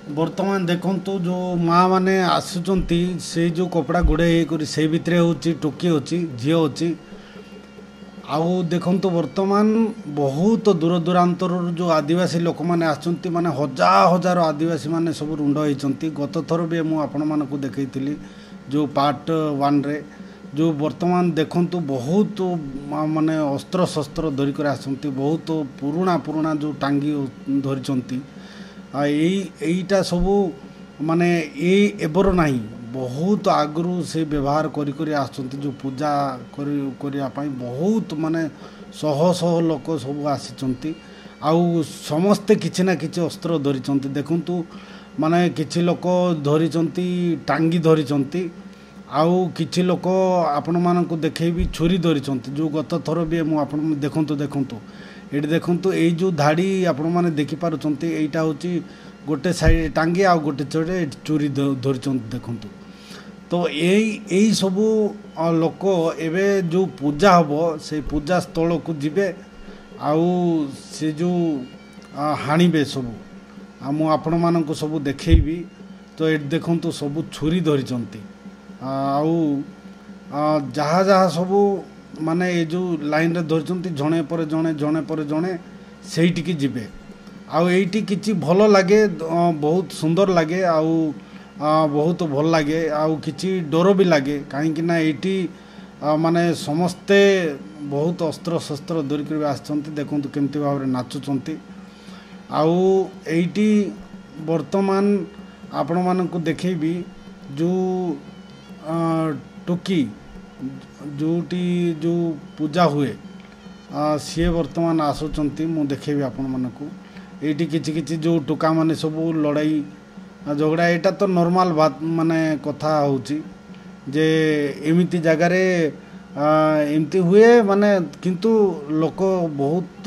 बर्तमान देखु जो माँ मैंने आसुँच से जो कपड़ा गुड़े से भितर हूँ टोकी अच्छी झी अच्छी आउ देखु बर्तमान बहुत दूर दूरांतर जो आदिवासी लोक मैंने आसुँच माने हजार हजार आदिवासी माने सब रुंड होती गत थर भी मुझे देखी जो पार्ट 1 रे जो बर्तमान देखु बहुत माने अस्त्र शस्त्र धरिक आसती बहुत पुराना पुराना जो टांगी धरी यहीटा सबू माने एबर नहीं बहुत आगु से व्यवहार करी आसुँच जो पूजा करने बहुत माने शह शह लोक सब आसी आउ समस्ते किछि ना किछि अस्त्र धरी देखु माने किछि लोक धरी टांगी धरी आउ किछि लोक आपण मानक देखी छुरी धरी जो गत थर भी मुझे देखु ये देखु ये जो धाड़ी आपण मैंने देखिपार यहीटा हूँ गोटे साइड टांगी आ गोटे चढ़े चोरी धरी देखु तो यही सबू लोक एवं जो पूजा हम से पूजा स्थल को जीवे आउ से जो हाणीबे सबू आपण मानक सबू देखी तो ये देखु सबू छुरी धरी आउ जहाँ जहाँ सबू माने ये जो लाइन रे धरचंती जणे पर जणे जणे पर जणे सेठी जीवे आउ एठी किछि भल लगे बहुत सुंदर लगे आउ बहुत भल लगे आउ किछि डर भी लगे कहीं ना एठी माने समस्ते बहुत अस्त्र शस्त्र धरिक आसचंती देखंतु केमती भाव रे नाचुचंती आउ एठी वर्तमान आपण मानकु देखैबी जो टोकी जोटी जो पूजा हुए सी वर्तमान आसुँच मु देखेबी आपण मानकु एटी किछि किछि जो टोका माने सब लड़ाई झगड़ा यहाँ तो नॉर्मल बात माने कथा होची जे एमिति जगार एमती हुए माने किंतु लोक बहुत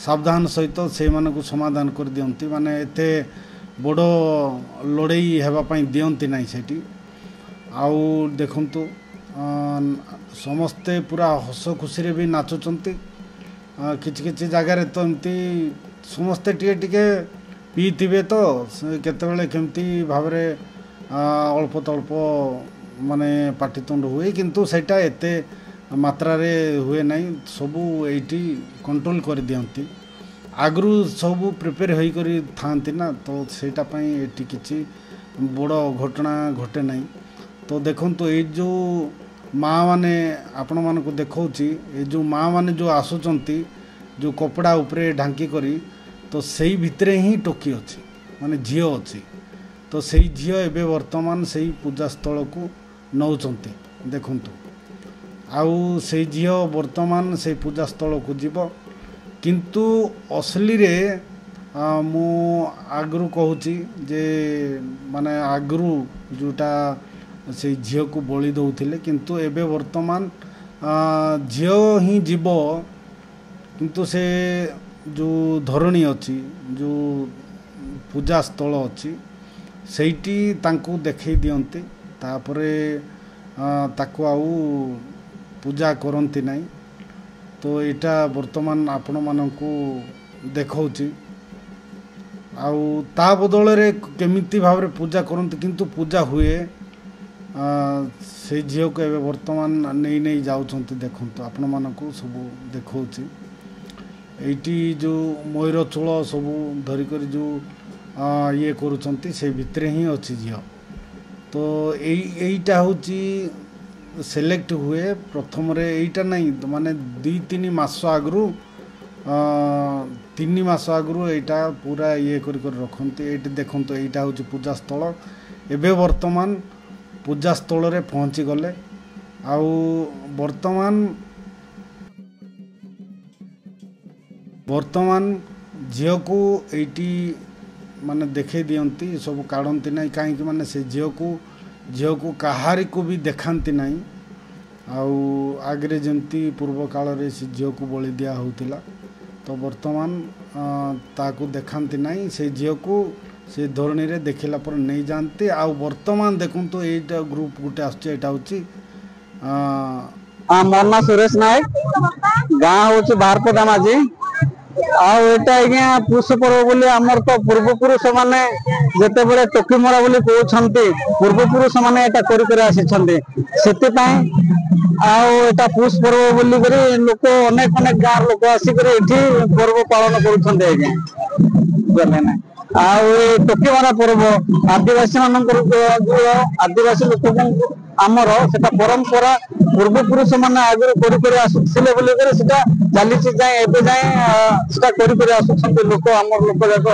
सावधान सहित से मानकु समाधान कर दियंती माने एते बड़ लड़ाई हेबा दियंती नहीं सेठी आउ देखंतु समस्ते पूरा हस खुशी भी नाचुंट किछि जगार तो एमती समस्ते टिके पीथिबे तो केतेबेले केमती भाव अल्प तल्प माने पाटितुंड हुए किंतु सेटा एते मात्रा रे हुए नहीं सबू एटी कंट्रोल कर दियंती आगु सबू प्रिपेयर होई करी थांती ना तो सेटा पई एटी किछि बड़ घटना घटे नहीं तो देखंतु ए जो माँ माने आपण मानक देखौची ए जो माँ माने जो आसुचंती जो कपड़ा उपरे ढांकी करी तो सही भितरे ही टोकी अच्छी माने झील अच्छी तो सही झील एबे वर्तमान सही पूजा स्थल को नौचंती देखंतु आउ से झील वर्तमान से पूजा स्थल को जीव किंतु असली रे मु आगु कहूची जे माने आगु जोटा से झील को बलि दौले किंतु एबे वर्तमान झील ही जीव किंतु से जो धरणी अच्छी जो पूजा स्थल अच्छी सेठी तांको देखई दियंती तापरे ताको आउ पूजा करंती नहीं तो एटा वर्तमान आपण मानकु देखौची आउ ता बदल रे केमिति भाव रे पूजा करंती किंतु पूजा हुए से झील को एवं वर्तमान नहीं नहीं जाउछंती देखंतु आपण मानकु सब देखौची एटी जो मयूर चूल सब धरिक जो ये करुँच से भितरे ही अच्छी झील तो यहीटा हूँ सिलेक्ट हुए प्रथम रे यहीटा नहीं माने 2-3 मास आगु 3 मास आगु यहाँ पूरा ये कर रखते ये देखो यहाँ हूँ पूजा स्थल एवं वर्तमान पूजा स्थल रे पहुँची गले आउ वर्तमान झील को एटी माने देखे दियंती सब काढ़ती ना कहीं माने से झील को कहारी को भी देखांती नहीं आउ आगरे जमती पूर्व काल रे से झील को बलि दिया होतिला तो वर्तमान ताको देखांती नहीं से झील को से धरणी रे देखिला पर नहीं जानते आ वर्तमान देखूँ तो एटा ग्रुप गोटे आसटा हूँ मोर ना सुरेश नायक गाँ हूँ बारपदा माझी आटा आज्ञा पुष पर्व बोली आमर तो पूर्वपुरुष माने जिते बड़े टोकी मरा बोली कहते पूर्वपुरुष माने एटा कर आसी आटा पुष पर्व बोली लोक अनेक अनेक गाँव लोक आसिक पर्व पालन कर टोकी मारा पर्व आदिवासी मान आदिवासी लोक आमर से परंपरा पूर्वपुरुष माने आगे कर आसुले चली जाए एवं जाए कर आसुच्च लोक आमर लोक जाक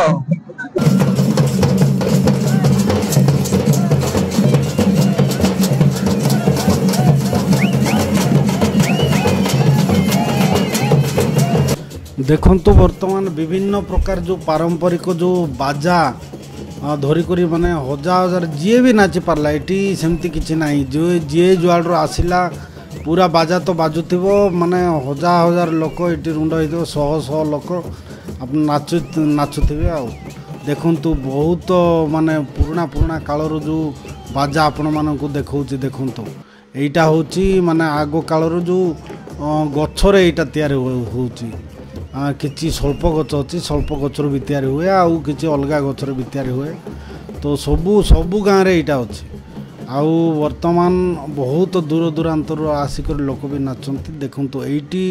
देखंतु वर्तमान विभिन्न प्रकार जो पारंपरिक जो बाजा धरिक माने हजार हजार जी भी नाची पार्ला ये सेमती किसी ना जो जी जुआड़ आसला पूरा बाजा तो बाजुथिबो माने हजार हजार लोक ये रुंड हो शह शह लोक आप नाचुथिबे आ देखंतु बहुत माने पुराना पुराना कालर जो बाजा आपण मानकु देखौछि देखंतु एटा होछि माने आगो कालर जो गछरे एटा तयार होछि किसी स्वल्प गच अच्छी स्वल्प गचर भी तैयारी हुए आउ कि अलग गचर भी तैयारी हुए तो सबू गाँव में यहाँ अच्छे आउ वर्तमान बहुत दूर दूरांतर आसिक लोक भी नाचती देखु तो ये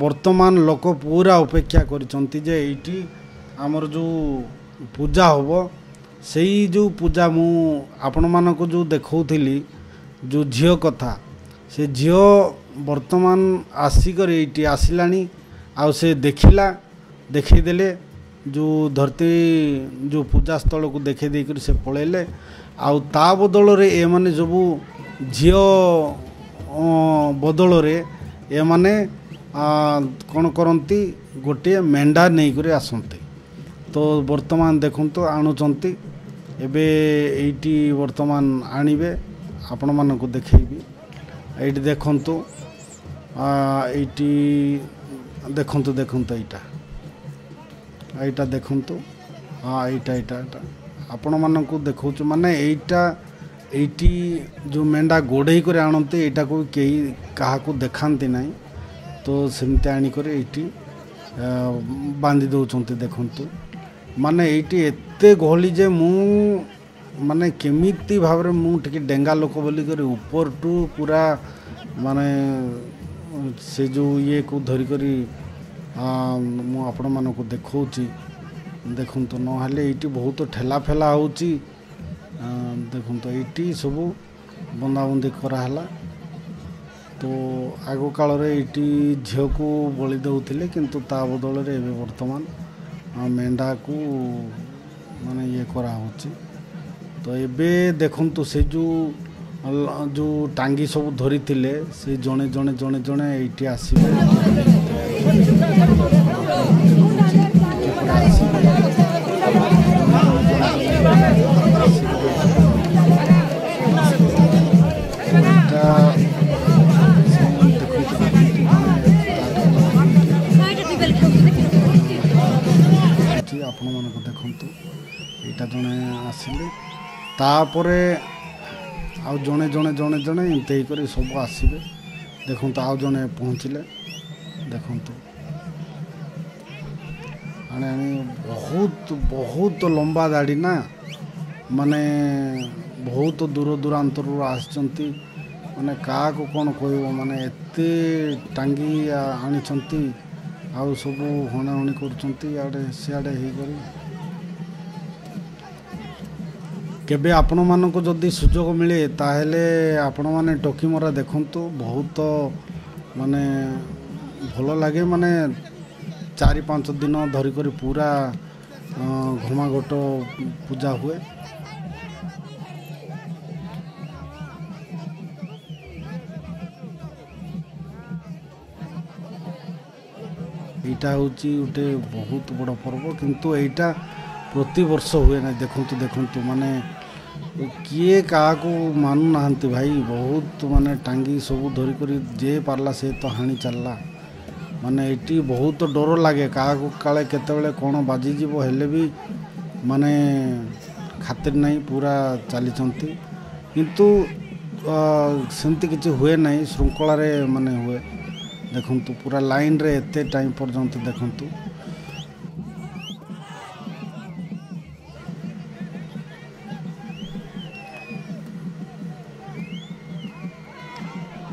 वर्तमान लोक पूरा अपेक्षा कर आमर जो पूजा हम से जो पूजा मु आपण मानक जो देखौली जो झील कथा से झील वर्तमान आसिक ये आसलानी आउ से देखिला देखीदेले जो धरती जो पूजा स्थल को देखे देकर से पलैले आउ ता बदल रे ए माने सब झील बदल रे ए माने कौन करती गोटे मेंढा नहीं कर आसते तो वर्तमान देखु आणुचंती एबे एटी वर्तमान आणिबे आपण मानक देखैबी एटी देखंतु एटी देखंतु देखंतु एटा देखंतु हाँ एटा आपण मानक देखौ माने एटी जो मेंढा गोड़े कर आणते एटा को कई क्या देखाती ना तो सेमती आनिकर एटी बांधी दौरान देखंतु माने एटी एते गहली जे मु माने केमिति भाव रे मु टिके डेंगा लोक बोली कर ऊपर टू पूरा माने से जो ये को धरी करी मु आपण मानक देखौची देखंतु नहले एटी बहुत ठेला फेला होची देखंतु एटी सब बंदाबंदी कराला तो आगो काल रे एटी झील को बलि दउथिले किंतु ता बदल रे एबे वर्तमान मेंढा को माने ये करा होची तो एबे देखंतु से जो टांगी सब धरी थिले से जणे जणे जणे जणे एटी आसीबे आपण मानक देखंतु एटा जणे आसिले तापरे आउ जणे जणे जणे जणे एंते करी सब आसीबे देखंतु आउ जणे पहुँचले देखंतु आने बहुत बहुत लंबा दाढ़ी ना माने बहुत दूर दूरांतर आसचंती माने का को कौन कहब माने एते टांगी आनी आउ सब हणाहणी कर सियाड़े केबे आपण मानक जदि सुजोग मिले ताहेले आपण माने टोकी मरा देखंतु बहुत माने भल लगे माने 4-5 दिन धरिक पूरा घुमाघोट पूजा हुए यहाँ हूँ गोटे बहुत बड़ पर्व किंतु यहाँ प्रति वर्ष हुए ना देखंतु देखंतु माने किए क्या मानु ना भाई बहुत माने टांगी सब धरिक जे पार्ला से तो हाणी चलला माने ये बहुत डर लगे क्या काले केतबेले कौन बाजिजीव हेले भी माने खातिर नहीं पूरा चली किंतु सेमती किसी हुए नहीं श्रृंखला माने हुए देखंतु पूरा लाइन रे एते टाइम पर्यंत देखंतु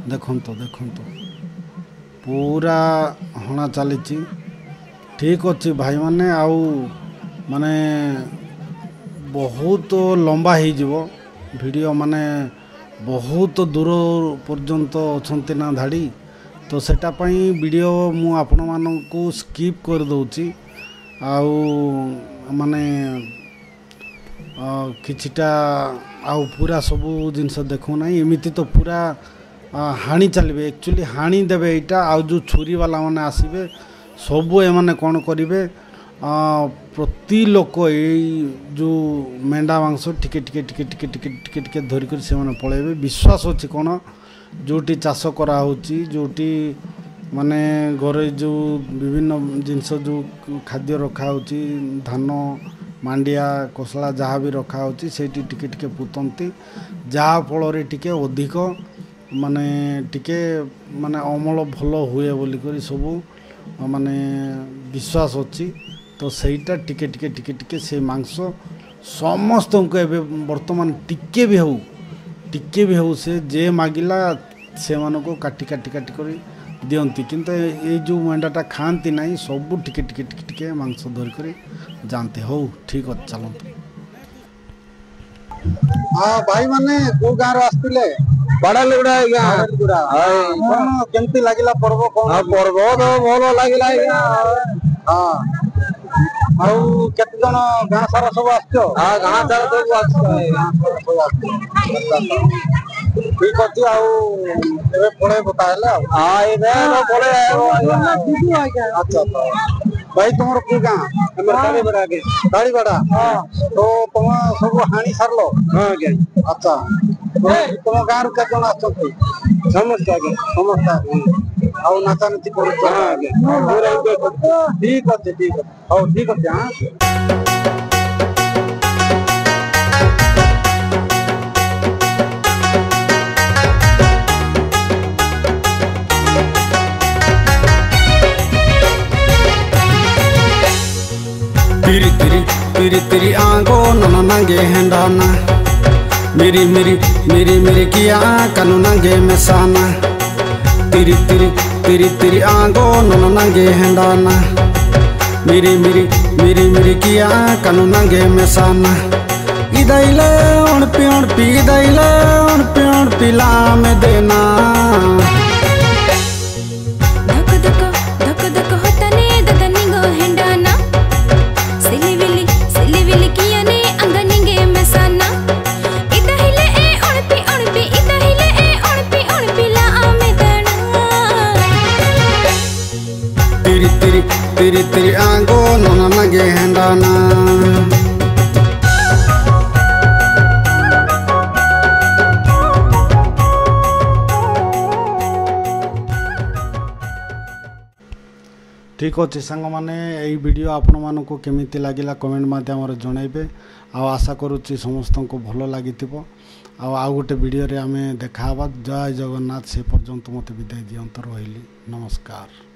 देखंतु देखंतु पूरा हणा चली ठीक अच्छी भाई माने आउ माने बहुत लंबा हो वीडियो माने बहुत दूर पर्यंत अच्छा ना धाड़ी तो सेटा पई वीडियो मु आपण मानकु स्किप कर दउची आउ माने किछिटा आउ पूरा सबू जिनस देखु ना एमिति तो पूरा हाणी चलिए एक्चुअली हाणी देवे यहाँ आउ जो छुरी वाला माने आसीबे सबू एमाने कौन करेंगे प्रति लोक जो मेंढा मांस टिके टिके टिके टिके टिके टिके टिके धरिक से पलैबे विश्वास अच्छी कौन जोटी चाष कराऊँची जोटी माने घरे जो विभिन्न जिनस जो खाद्य रखा धान मांडिया कोसला जहाँ भी रखा से टिके टिके पुतंती जहाँ फल टिके अधिक माने टिके माने अमल भल हुए बोलिक सबू माने विश्वास अच्छी तो सहीटा टिके टिके टिके टिके से मांस समस्त को एवं बर्तमान टिके भी हो से जे मागिला से मानो को काटी काटी काटी कर दियंती किंतु ये जो मेंढाटा खाती ना सब टिके टिके टिके टिके मांस धरिक जानते हो ठीक अच्छे चलते। हाँ भाई माने को गाँव आसते बड़ालुगुड़ा केमती लगिला पर्व कौन पर्व तो भल लगिला हाँ आउ केते जन गाँ सारा सब आछो हां गाँ सारा सब आछो ठीक अछि आउ एबे पळे बताइला हां एबे पळे अच्छा भाई तुमर को गाँ हमर दाड़ी बड़ा हां तो तुम सब हानी सारलो हां आज्ञा अच्छा तुम गाँ रु केते जन आछथि समस्त आज्ञा समस्त आउ नाचा नाची करू हां आज्ञा ठीक अछि हां ठीक अछि हां तिरी तिरी तिरी तिरी आंगो नना नागे हेंडाना मेरी मेरी मेरी मेरी किया कानू नागे मेसाना तिरी तिरी तिरी तिरी आंगो नना नागे हेंडाना मेरी मेरी मेरी मेरी किया कानू नागे मेसाना इदाइले उणपी इदाइले उणपी लाम देना तिरी तिरी तिरी आंगो नना नागे हेंडाना ठीक अच्छे सांग मैंने यही वीडियो आपण मानक केमिति लगिला कमेंट माध्यम जनइबे आशा करुच्ची समस्त को भल लगी आउ गोटे वीडियो रे आमे देखा जय जगन्नाथ से पर्यंत मत विदाय दियंत रही नमस्कार।